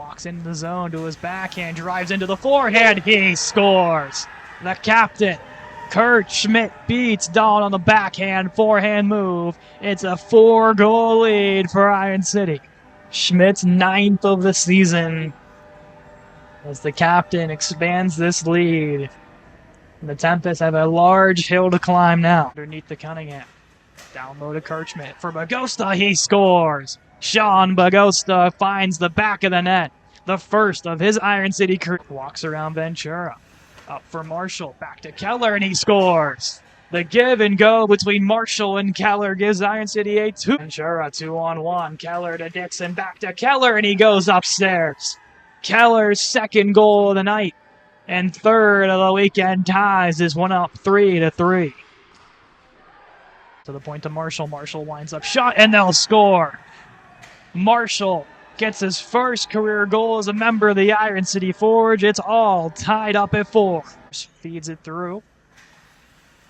walks into the zone to his backhand, drives into the forehand, he scores! The captain, Kurt Schmidt, beats Dahl on the backhand, forehand move. It's a 4-goal lead for Iron City. Schmidt's 9th of the season as the captain expands this lead. The Tempest have a large hill to climb now. Underneath the Cunningham. Down low to Kurt Schmidt. For Bagosta, he scores! Sean Bagosta finds the back of the net. The first of his Iron City career. Walks around Ventura. Up for Marshall. Back to Keller, and he scores! The give and go between Marshall and Keller gives Iron City a 2. Ventura 2-on-1. Keller to Dixon. Back to Keller, and he goes upstairs. Keller's 2nd goal of the night. And 3rd of the weekend ties is one up 3-3. To the point to Marshall. Marshall winds up shot, and they'll score. Marshall gets his first career goal as a member of the Iron City Forge. It's all tied up at 4. Feeds it through.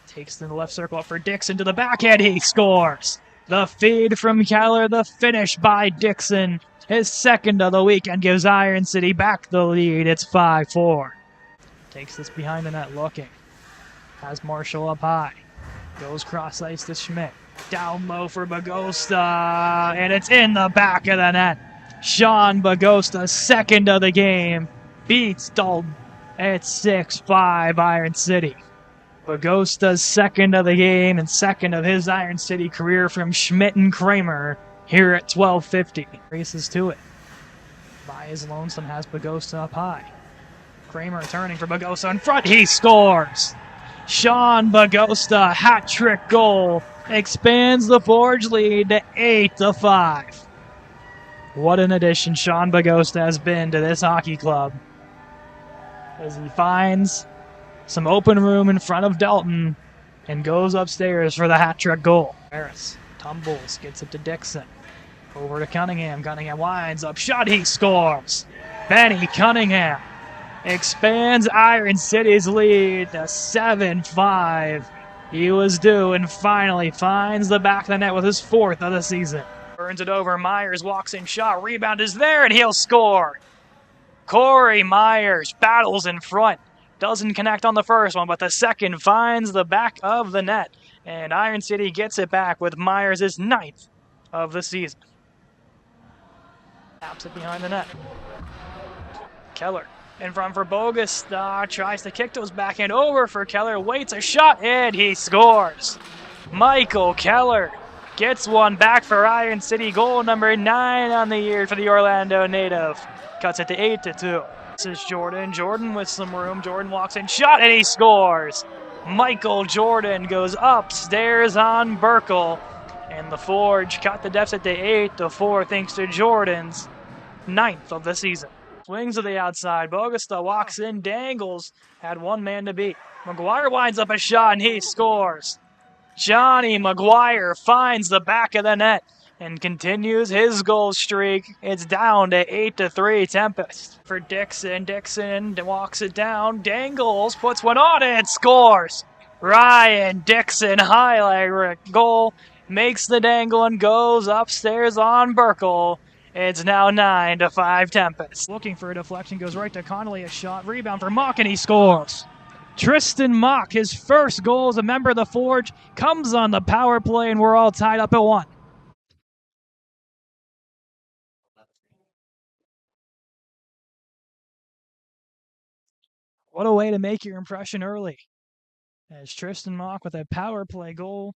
Takes in the left circle up for Dixon to the backhand. He scores. The feed from Keller, the finish by Dixon. His 2nd of the weekend gives Iron City back the lead. It's 5-4. Takes this behind the net looking. Has Marshall up high. Goes cross ice to Schmidt. Down low for Bagosta. And it's in the back of the net. Sean Bagosta, 2nd of the game. Beats Dalton at 6-5 Iron City. Bagosta's 2nd of the game and 2nd of his Iron City career from Schmidt and Kramer here at 12:50. Races to it. By his lonesome has Bagosta up high. Kramer turning for Bagosta in front. He scores! Sean Bagosta, hat-trick goal, expands the Forge lead to 8-5. What an addition Sean Bagosta has been to this hockey club as he finds some open room in front of Dalton and goes upstairs for the hat-trick goal. Harris tumbles, gets it to Dixon. Over to Cunningham. Cunningham winds up shot. He scores! Benny Cunningham expands Iron City's lead to 7-5. He was due and finally finds the back of the net with his 4th of the season. Burns it over. Myers walks in shot. Rebound is there and he'll score. Corey Myers battles in front. Doesn't connect on the first one, but the 2nd finds the back of the net. And Iron City gets it back with Myers' 9th of the season. Taps it behind the net. Keller in front for Bogus. Tries to kick those backhand over for Keller. Waits a shot, and he scores. Michael Keller gets one back for Iron City. Goal number 9 on the year for the Orlando native. Cuts it to 8-2. This is Jordan. Jordan with some room. Jordan walks in, shot, and he scores. Michael Jordan goes upstairs on Burkle. And the Forge cut the deficit to 8-4 thanks to Jordan's 9th of the season. Swings to the outside. Bogusta walks in, dangles. Had one man to beat. McGuire winds up a shot, and he scores. Johnny McGuire finds the back of the net and continues his goal streak. It's down to 8-3 Tempest. For Dixon. Dixon walks it down, dangles, puts one on, and scores. Ryan Dixon, highlight goal, makes the dangle and goes upstairs on Burkle. It's now 9-5 Tempest. Looking for a deflection, goes right to Connolly, a shot, rebound for Mock, and he scores. Tristan Mock, his first goal as a member of the Forge, comes on the power play, and we're all tied up at 1. What a way to make your impression early. As Tristan Mock with a power play goal,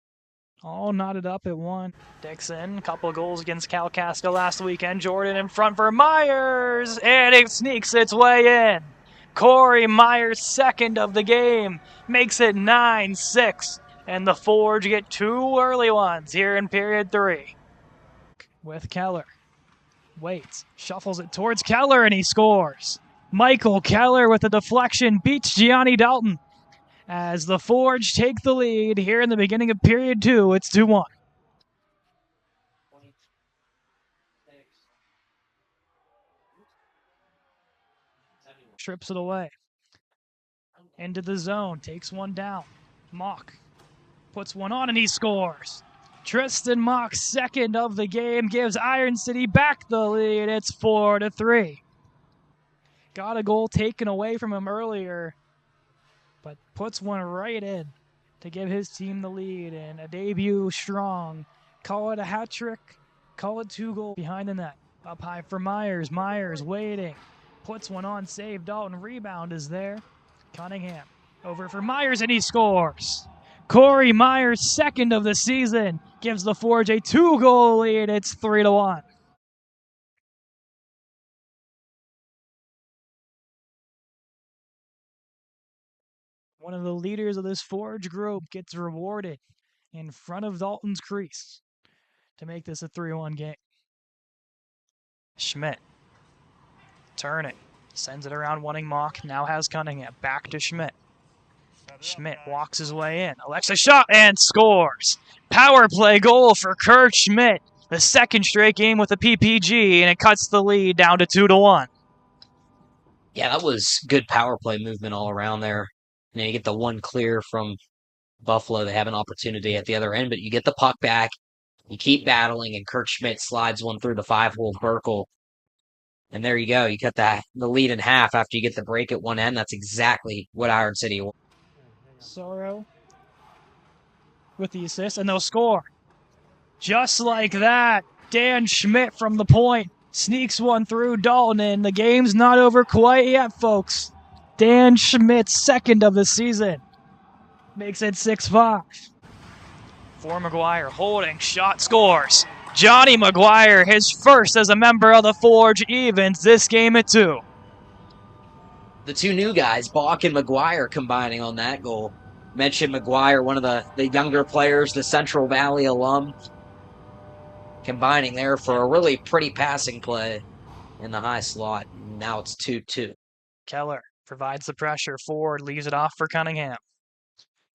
all knotted up at 1. Dixon, a couple of goals against Cal Casco last weekend. Jordan in front for Myers, and it sneaks its way in. Corey Myers, 2nd of the game, makes it 9-6, and the Forge get 2 early ones here in period 3. With Keller. Waits, shuffles it towards Keller, and he scores. Michael Keller with a deflection beats Gianni Dalton. As the Forge take the lead here in the beginning of period 2, it's 2-1. Trips it away. Into the zone, takes one down. Mock puts one on and he scores. Tristan Mock, 2nd of the game, gives Iron City back the lead. It's 4-3. Got a goal taken away from him earlier, but puts one right in to give his team the lead, and a debut strong. Call it a hat trick, call it 2 goals behind the net. Up high for Myers. Myers waiting, puts one on, save Dalton. Rebound is there. Cunningham over for Myers, and he scores. Corey Myers, second of the season, gives the Forge a 2-goal lead. It's 3-1. One of the leaders of this Forge group gets rewarded in front of Dalton's crease to make this a 3-1 game. Schmidt turning, sends it around, wanting Mock, now has Cunningham, back to Schmidt. Schmidt walks his way in, elects a shot and scores. Power play goal for Kurt Schmidt, the second straight game with a PPG, and it cuts the lead down to 2-1. Yeah, that was good power play movement all around there. And then you get the one clear from Buffalo. They have an opportunity at the other end, but you get the puck back. You keep battling, and Kurt Schmidt slides one through the 5-hole Burkle. And there you go. You cut the lead in half after you get the break at one end. That's exactly what Iron City wants. Sorrow with the assist, and they'll score. Just like that, Dan Schmidt from the point sneaks one through Dalton, and the game's not over quite yet, folks. Dan Schmidt, second of the season, makes it 6-5. For McGuire, holding, shot, scores. Johnny McGuire, his first as a member of the Forge, evens this game at 2. The two new guys, Bach and McGuire, combining on that goal. Mentioned McGuire, one of the younger players, the Central Valley alum, combining there for a really pretty passing play in the high slot. Now it's 2-2. Keller provides the pressure forward, leaves it off for Cunningham.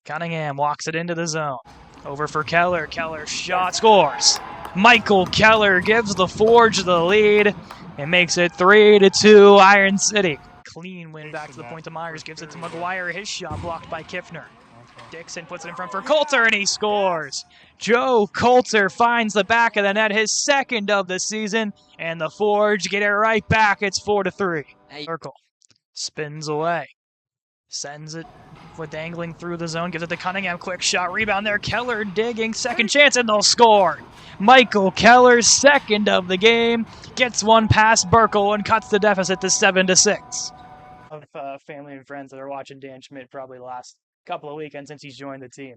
Cunningham walks it into the zone. Over for Keller. Keller shot, scores. Michael Keller gives the Forge the lead and makes it 3-2 Iron City. Clean win back to the point to Myers, gives it to McGuire. His shot blocked by Kiffner. Dixon puts it in front for Coulter, and he scores. Joe Coulter finds the back of the net, his second of the season, and the Forge get it right back. It's 4-3. Circle spins away, sends it with dangling through the zone, gives it to Cunningham. Quick shot, rebound there. Keller digging, second chance, and they'll score. Michael Keller, second of the game, gets one past Burkle and cuts the deficit to 7-6. Of family and friends that are watching Dan Schmidt probably last couple of weekends since he's joined the team.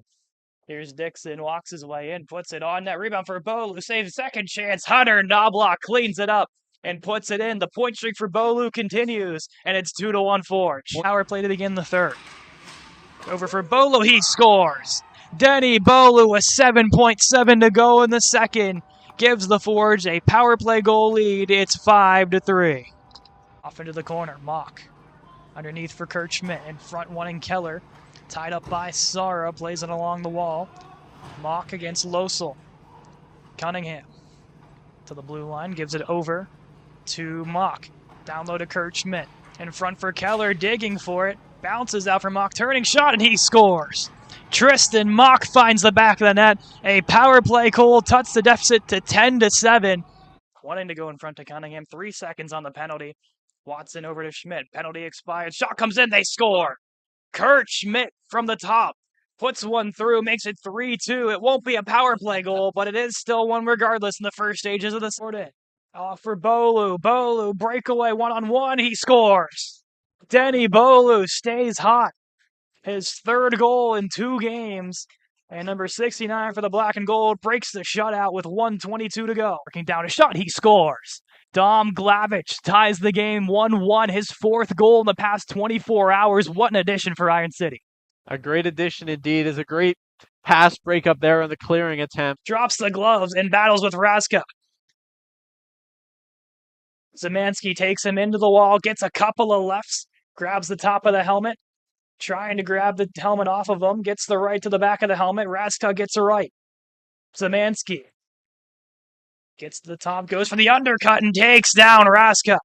Here's Dixon, walks his way in, puts it on net, rebound for Bolu, saves second chance. Hunter Knobloch cleans it up and puts it in. The point streak for Bolu continues, and it's 2-1 Forge. Power play to begin the third. Over for Bolu, he scores. Denny Bolu with 7.7 to go in the second gives the Forge a power play goal lead. It's 5-3. Off into the corner, Mock. Underneath for Kurt Schmidt, in front wanting Keller. Tied up by Sara, plays it along the wall. Mock against Losel. Cunningham to the blue line, gives it over to Mock. Down low to Kurt Schmidt. In front for Keller, digging for it. Bounces out for Mock, turning shot, and he scores. Tristan Mock finds the back of the net. A power play goal cuts the deficit to 10-7. Wanting to go in front to Cunningham. 3 seconds on the penalty. Watson over to Schmidt. Penalty expired. Shot comes in. They score. Kurt Schmidt from the top puts one through, makes it 3-2. It won't be a power play goal, but it is still one regardless in the first stages of the sport. Off for Bolu. Bolu, breakaway, one-on-one. He scores. Denny Bolu stays hot. His third goal in 2 games. And number 69 for the black and gold breaks the shutout with 1:22 to go. Working down a shot, he scores. Dom Glavich ties the game 1-1, his 4th goal in the past 24 hours. What an addition for Iron City. A great addition indeed. Is a great pass breakup there on the clearing attempt. Drops the gloves and battles with Raska. Zemansky takes him into the wall, gets a couple of lefts, grabs the top of the helmet, trying to grab the helmet off of him, gets the right to the back of the helmet. Raska gets a right. Zemansky gets to the top, goes for the undercut, and takes down Raska.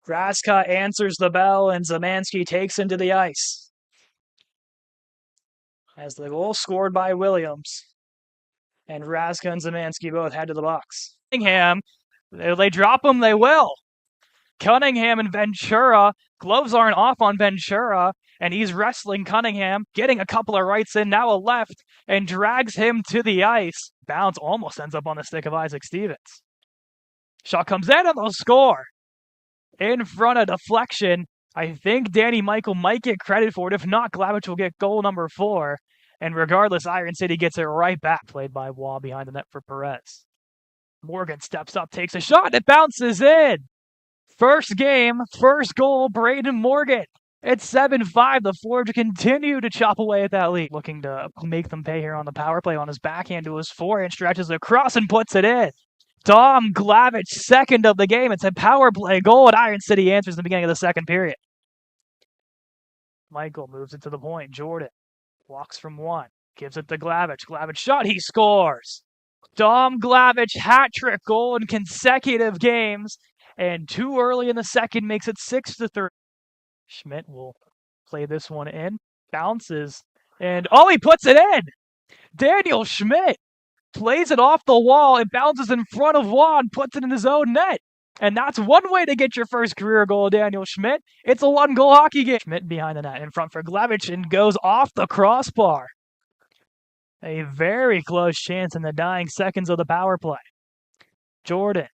Raska answers the bell, and Zemansky takes him to the ice. As the goal scored by Williams, and Raska and Zemansky both head to the box. Cunningham If they drop him, they will. Cunningham and Ventura. Gloves aren't off on Ventura, and he's wrestling Cunningham, getting a couple of rights in, now a left, and drags him to the ice. Bounce almost ends up on the stick of Isaac Stevens. Shot comes in and they'll score. In front of deflection. I think Danny Michael might get credit for it. If not, Glavich will get goal number 4. And regardless, Iron City gets it right back. Played by Waugh behind the net for Perez. Morgan steps up, takes a shot, and it bounces in. First game, first goal, Braden Morgan. It's 7-5. The Forge continue to chop away at that lead. Looking to make them pay here on the power play on his backhand to his forehand, stretches across and puts it in. Dom Glavich, second of the game. It's a power play goal, and Iron City answers in the beginning of the second period. Michael moves it to the point. Jordan walks from 1, gives it to Glavich. Glavich shot, he scores. Dom Glavich hat-trick goal in consecutive games. And too early in the second makes it 6-3. Schmidt will play this one in. Bounces. And he puts it in! Daniel Schmidt plays it off the wall. It bounces in front of Waugh and puts it in his own net. And that's one way to get your first career goal, Daniel Schmidt. It's a 1-goal hockey game. Schmidt behind the net in front for Glavich and goes off the crossbar. A very close chance in the dying seconds of the power play. Jordan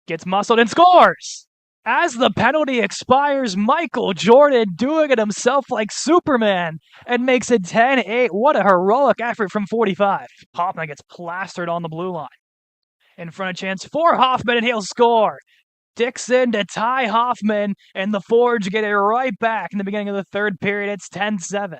gets muscled and scores! As the penalty expires, Michael Jordan doing it himself like Superman and makes it 10-8. What a heroic effort from 45. Hoffman gets plastered on the blue line. In front of chance for Hoffman, and he'll score. Dixon to tie Hoffman, and the Forge get it right back in the beginning of the third period. It's 10-7.